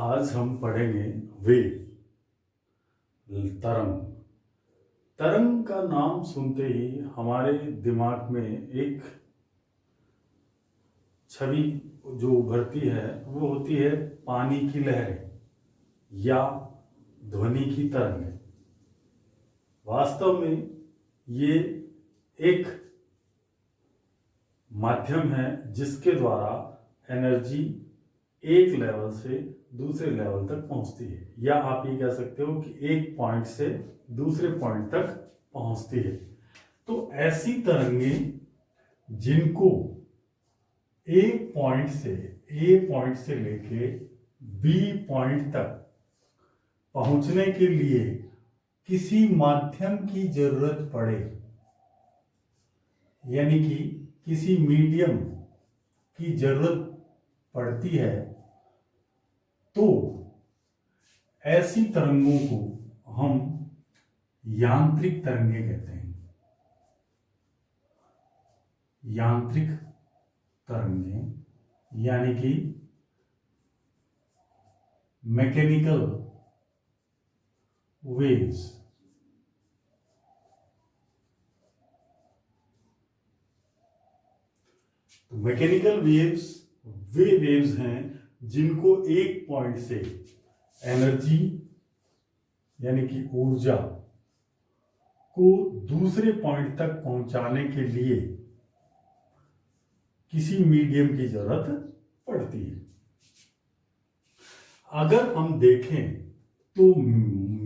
आज हम पढ़ेंगे वेव, तरंग। तरंग का नाम सुनते ही हमारे दिमाग में एक छवि जो उभरती है वो होती है पानी की लहरें या ध्वनि की तरंगें। वास्तव में ये एक माध्यम है जिसके द्वारा एनर्जी एक लेवल से दूसरे लेवल तक पहुंचती है, या आप ये कह सकते हो कि एक पॉइंट से दूसरे पॉइंट तक पहुंचती है। तो ऐसी तरंगें जिनको एक पॉइंट से ए पॉइंट से लेके बी पॉइंट तक पहुंचने के लिए किसी माध्यम की जरूरत पड़े, यानी कि किसी मीडियम की जरूरत पड़ती है, तो ऐसी तरंगों को हम यांत्रिक तरंगे कहते हैं। यांत्रिक तरंगे यानी कि मैकेनिकल वेव्स। तो मैकेनिकल वेव्स वे वेव्स हैं जिनको एक पॉइंट से एनर्जी यानी कि ऊर्जा को दूसरे पॉइंट तक पहुंचाने के लिए किसी मीडियम की जरूरत पड़ती है। अगर हम देखें तो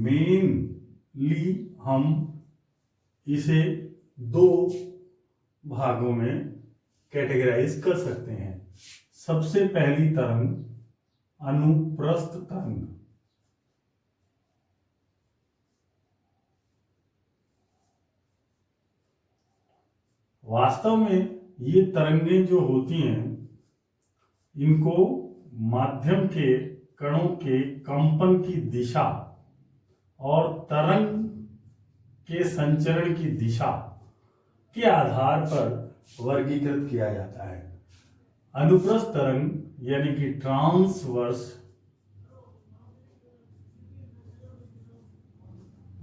मेनली हम इसे दो भागों में कैटेगराइज कर सकते हैं। सबसे पहली तरंग अनुप्रस्थ तरंग। वास्तव में ये तरंगें जो होती हैं इनको माध्यम के कणों के कंपन की दिशा और तरंग के संचरण की दिशा के आधार पर वर्गीकृत किया जाता है। अनुप्रस्थ तरंग यानी कि ट्रांसवर्स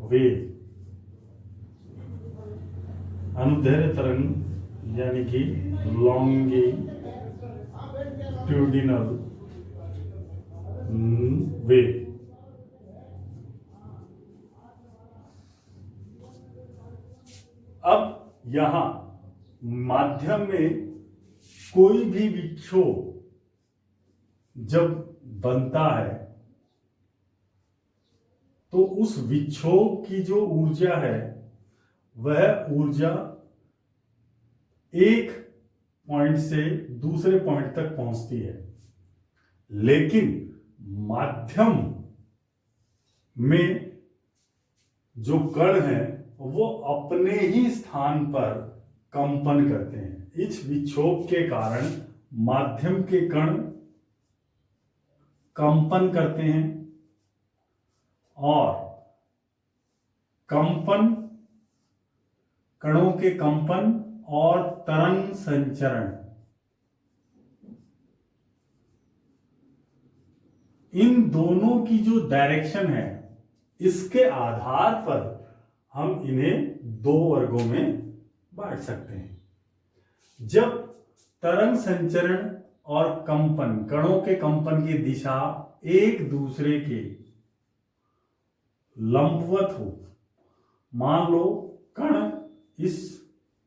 वेव, अनुदैर्ध्य तरंग यानी कि लॉन्गिट्यूडिनल वेव। अब यहां माध्यम में कोई भी विक्षोभ जब बनता है तो उस विक्षोभ की जो ऊर्जा है वह ऊर्जा एक पॉइंट से दूसरे पॉइंट तक पहुंचती है, लेकिन माध्यम में जो कण हैं वो अपने ही स्थान पर कंपन करते हैं। इस विक्षोभ के कारण माध्यम के कण कंपन करते हैं और कंपन, कणों के कंपन और तरंग संचरण, इन दोनों की जो डायरेक्शन है इसके आधार पर हम इन्हें दो वर्गों में बांट सकते हैं। जब तरंग संचरण और कंपन, कणों के कंपन की दिशा एक दूसरे के लंबवत हो, मान लो कण इस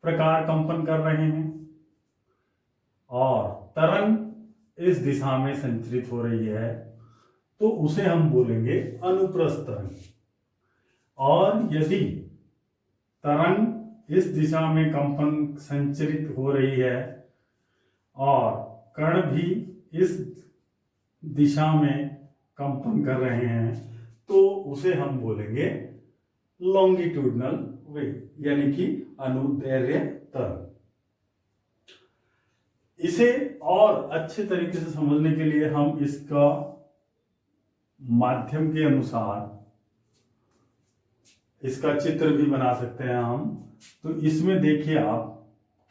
प्रकार कंपन कर रहे हैं और तरंग इस दिशा में संचरित हो रही है, तो उसे हम बोलेंगे अनुप्रस्थ तरंग। और यदि तरंग इस दिशा में कंपन संचरित हो रही है और कण भी इस दिशा में कंपन कर रहे हैं, तो उसे हम बोलेंगे लॉन्गिट्यूडिनल वेव, यानी कि अनुदैर्ध्य तरंग। इसे और अच्छे तरीके से समझने के लिए हम इसका माध्यम के अनुसार इसका चित्र भी बना सकते हैं हम। तो इसमें देखिए आप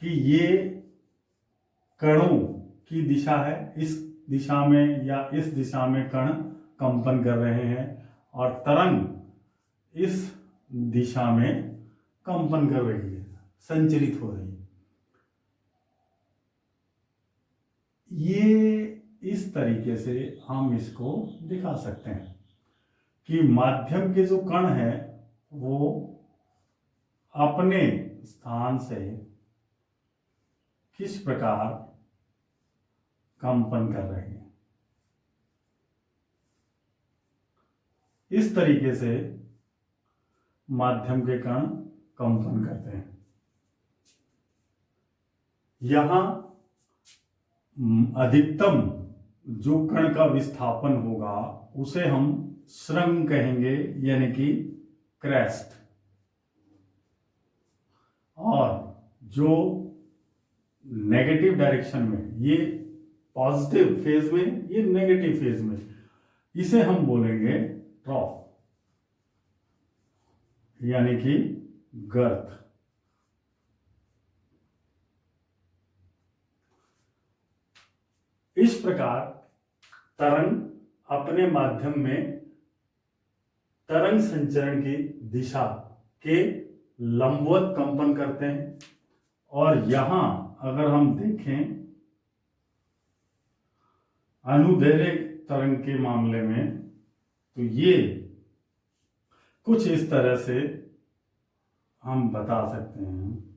कि ये कणों की दिशा है, इस दिशा में या इस दिशा में कण कंपन कर रहे हैं और तरंग इस दिशा में कंपन कर रही है, संचरित हो रही है। ये इस तरीके से हम इसको दिखा सकते हैं कि माध्यम के जो कण है वो अपने स्थान से किस प्रकार कंपन कर रहे हैं। इस तरीके से माध्यम के कण कंपन करते हैं। यहां अधिकतम जो कण का विस्थापन होगा उसे हम श्रृंग कहेंगे, यानी कि क्रेस्ट। और जो नेगेटिव डायरेक्शन में, ये पॉजिटिव फेज में, ये नेगेटिव फेज में, इसे हम बोलेंगे ट्रॉफ, यानी कि गर्त। इस प्रकार तरंग अपने माध्यम में तरंग संचरण की दिशा के लंबवत कंपन करते हैं। और यहां अगर हम देखें अनुदैर्घ्य तरंग के मामले में, तो ये कुछ इस तरह से हम बता सकते हैं।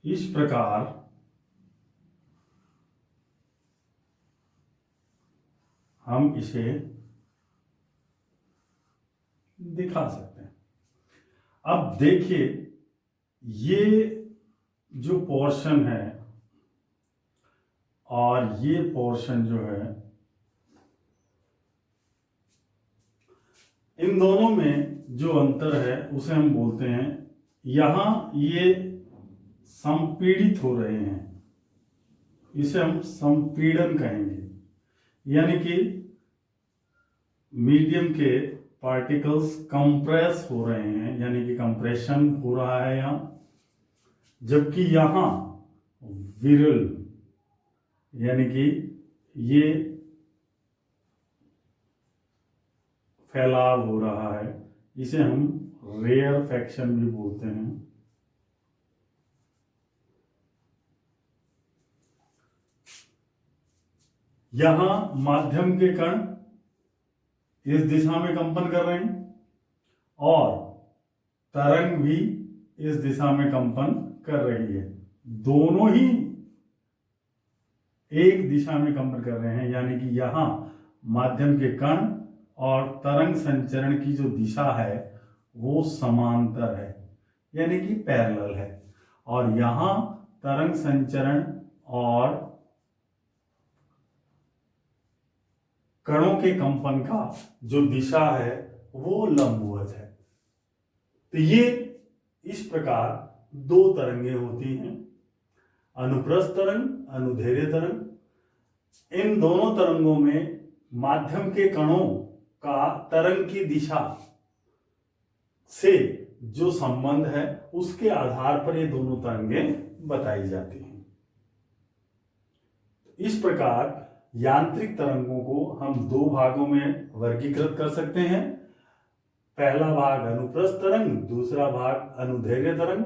इस प्रकार हम इसे दिखा सकते हैं। अब देखिए, ये जो पोर्शन है और ये पोर्शन जो है, इन दोनों में जो अंतर है उसे हम बोलते हैं, यहां ये संपीड़ित हो रहे हैं, इसे हम संपीड़न कहेंगे। यानी कि मीडियम के पार्टिकल्स कंप्रेस हो रहे हैं, यानी कि कंप्रेशन हो रहा है यहां, जबकि यहां विरल, यानी कि ये फैलाव हो रहा है। इसे हम रेयरफैक्शन भी बोलते हैं। यहां माध्यम के कण इस दिशा में कंपन कर रहे हैं और तरंग भी इस दिशा में कंपन कर रही है। दोनों ही एक दिशा में कंपन कर रहे हैं, यानी कि यहां माध्यम के कण और तरंग संचरण की जो दिशा है वो समांतर है, यानी कि पैरेलल है। और यहां तरंग संचरण और कणों के कंपन का जो दिशा है वो लंबवत है। तो ये इस प्रकार दो तरंगें होती हैं, अनुप्रस्थ तरंग, अनुदैर्घ्य तरंग। इन दोनों तरंगों में माध्यम के कणों का तरंग की दिशा से जो संबंध है उसके आधार पर ये दोनों तरंगें बताई जाती हैं। इस प्रकार यांत्रिक तरंगों को हम दो भागों में वर्गीकृत कर सकते हैं। पहला भाग अनुप्रस्थ तरंग, दूसरा भाग अनुदैर्घ्य तरंग।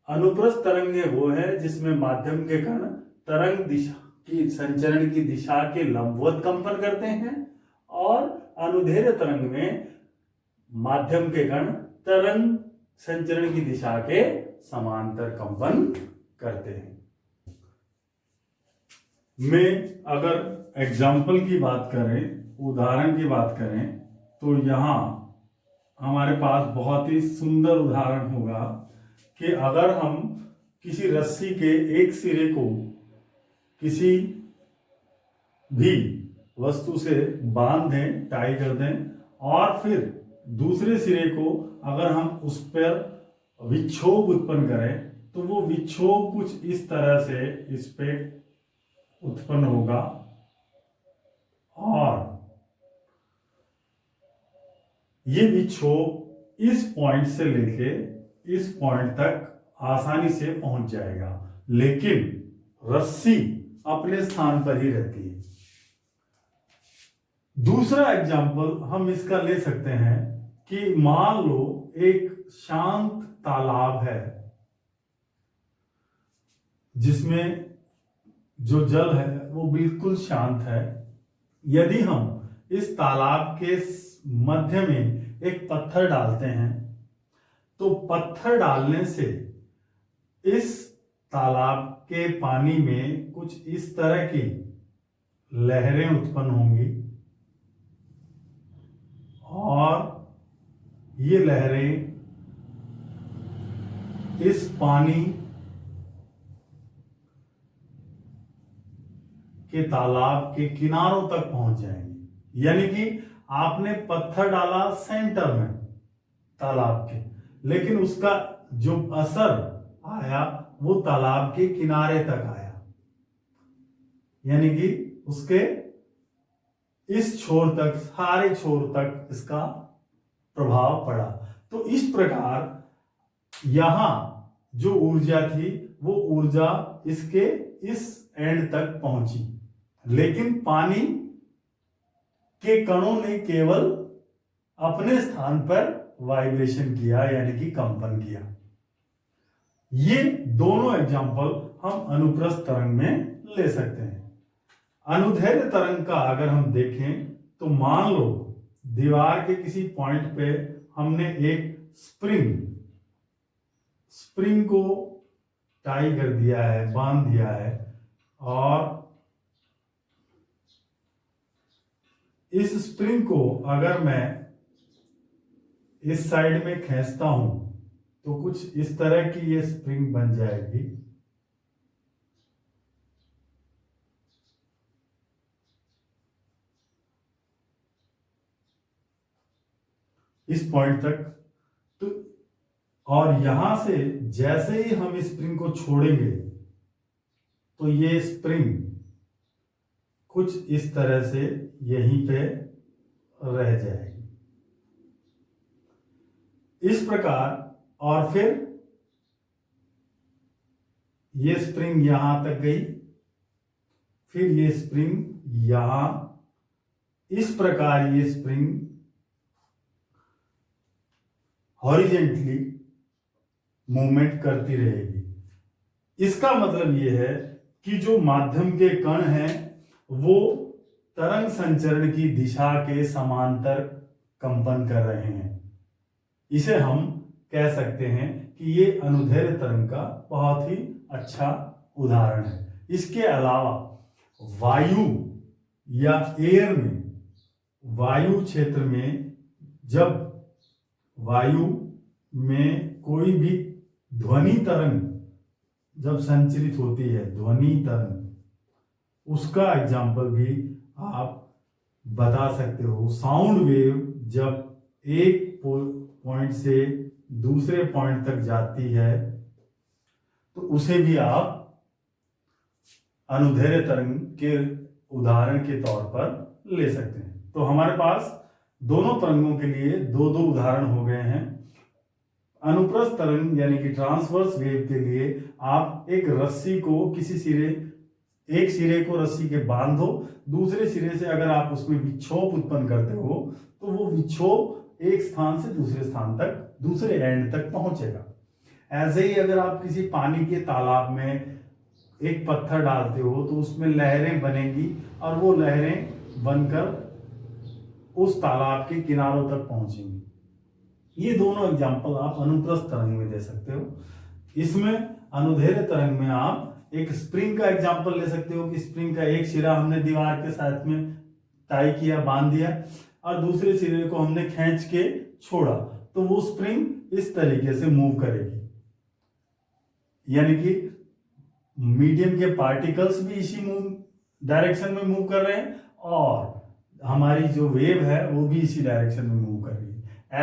अनुप्रस्थ तरंगें वो है जिसमें माध्यम के कण तरंग दिशा की, संचरण की दिशा के लंबवत कंपन करते हैं, और अनुदैर्घ्य तरंग में माध्यम के कण तरंग संचरण की दिशा के समांतर कंपन करते हैं। में अगर एग्जाम्पल की बात करें, उदाहरण की बात करें, तो यहां हमारे पास बहुत ही सुंदर उदाहरण होगा कि अगर हम किसी रस्सी के एक सिरे को किसी भी वस्तु से बांध दें, टाई कर दें, और फिर दूसरे सिरे को अगर हम उस पर विक्षोभ उत्पन्न करें, तो वो विक्षोभ कुछ इस तरह से इस पे उत्पन्न होगा, और ये विक्षोभ इस पॉइंट से लेके इस पॉइंट तक आसानी से पहुंच जाएगा। लेकिन रस्सी अपने स्थान पर ही रहती है। दूसरा एग्जाम्पल हम इसका ले सकते हैं कि मान लो एक शांत तालाब है जिसमें जो जल है वो बिल्कुल शांत है। यदि हम इस तालाब के मध्य में एक पत्थर डालते हैं तो पत्थर डालने से इस तालाब के पानी में कुछ इस तरह की लहरें उत्पन्न होंगी और ये लहरें इस पानी के तालाब के किनारों तक पहुंच जाएंगे। यानी कि आपने पत्थर डाला सेंटर में तालाब के, लेकिन उसका जो असर आया वो तालाब के किनारे तक आया, यानी कि उसके इस छोर तक, सारे छोर तक इसका प्रभाव पड़ा। तो इस प्रकार यहां जो ऊर्जा थी वो ऊर्जा इसके इस एंड तक पहुंची, लेकिन पानी के कणों ने केवल अपने स्थान पर वाइब्रेशन किया, यानी कि कंपन किया। ये दोनों एग्जाम्पल हम अनुप्रस्थ तरंग में ले सकते हैं। अनुदैर्ध्य तरंग का अगर हम देखें तो मान लो दीवार के किसी पॉइंट पे हमने एक स्प्रिंग को टाई कर दिया है, बांध दिया है, और इस स्प्रिंग को अगर मैं इस साइड में खींचता हूं तो कुछ इस तरह की ये स्प्रिंग बन जाएगी। इस पॉइंट तक। तो और यहां से जैसे ही हम इस स्प्रिंग को छोड़ेंगे तो ये स्प्रिंग कुछ इस तरह से यहीं पे रह जाएगी, इस प्रकार। और फिर ये स्प्रिंग यहां तक गई, फिर ये स्प्रिंग यहां, इस प्रकार ये स्प्रिंग हॉरिजेंटली मूवमेंट करती रहेगी। इसका मतलब यह है कि जो माध्यम के कण हैं वो तरंग संचरण की दिशा के समांतर कंपन कर रहे हैं। इसे हम कह सकते हैं कि ये अनुदैर्ध्य तरंग का बहुत ही अच्छा उदाहरण है। इसके अलावा वायु या एयर में, वायु क्षेत्र में जब वायु में कोई भी ध्वनि तरंग जब संचरित होती है, ध्वनि तरंग, उसका एग्जाम्पल भी आप बता सकते हो। साउंड वेव जब एक पॉइंट से दूसरे पॉइंट तक जाती है तो उसे भी आप अनुदैर्ध्य तरंग के उदाहरण के तौर पर ले सकते हैं। तो हमारे पास दोनों तरंगों के लिए दो दो उदाहरण हो गए हैं। अनुप्रस्थ तरंग यानी कि ट्रांसवर्स वेव के लिए आप एक रस्सी को किसी सिरे, एक सिरे को रस्सी के बांधो, दूसरे सिरे से अगर आप उसमें विक्षोभ उत्पन्न करते हो तो वो विक्षोभ एक स्थान से दूसरे स्थान तक, दूसरे एंड तक पहुंचेगा। ऐसे ही अगर आप किसी पानी के तालाब में एक पत्थर डालते हो तो उसमें लहरें बनेंगी और वो लहरें बनकर उस तालाब के किनारों तक पहुंचेंगी। ये दोनों एग्जाम्पल आप अनुप्रस्थ तरंग में दे सकते हो। इसमें अनुदैर्ध्य तरंग में आप एक स्प्रिंग का एग्जाम्पल ले सकते हो कि स्प्रिंग का एक सिरा हमने दीवार के साथ में टाई किया, बांध दिया, और दूसरे सिरे को हमने खींच के छोड़ा, तो वो स्प्रिंग इस तरीके से मूव करेगी। यानी कि मीडियम के पार्टिकल्स भी इसी डायरेक्शन में मूव कर रहे हैं और हमारी जो वेव है वो भी इसी डायरेक्शन में मूव कर रही है।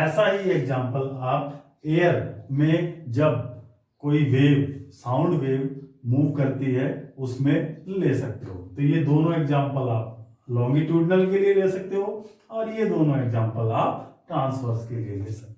ऐसा ही एग्जाम्पल आप एयर में जब कोई वेव, साउंड वेव मूव करती है उसमें ले सकते हो। तो ये दोनों एग्जाम्पल आप लॉन्गिट्यूडनल के लिए ले सकते हो और ये दोनों एग्जाम्पल आप ट्रांसवर्स के लिए ले सकते हो।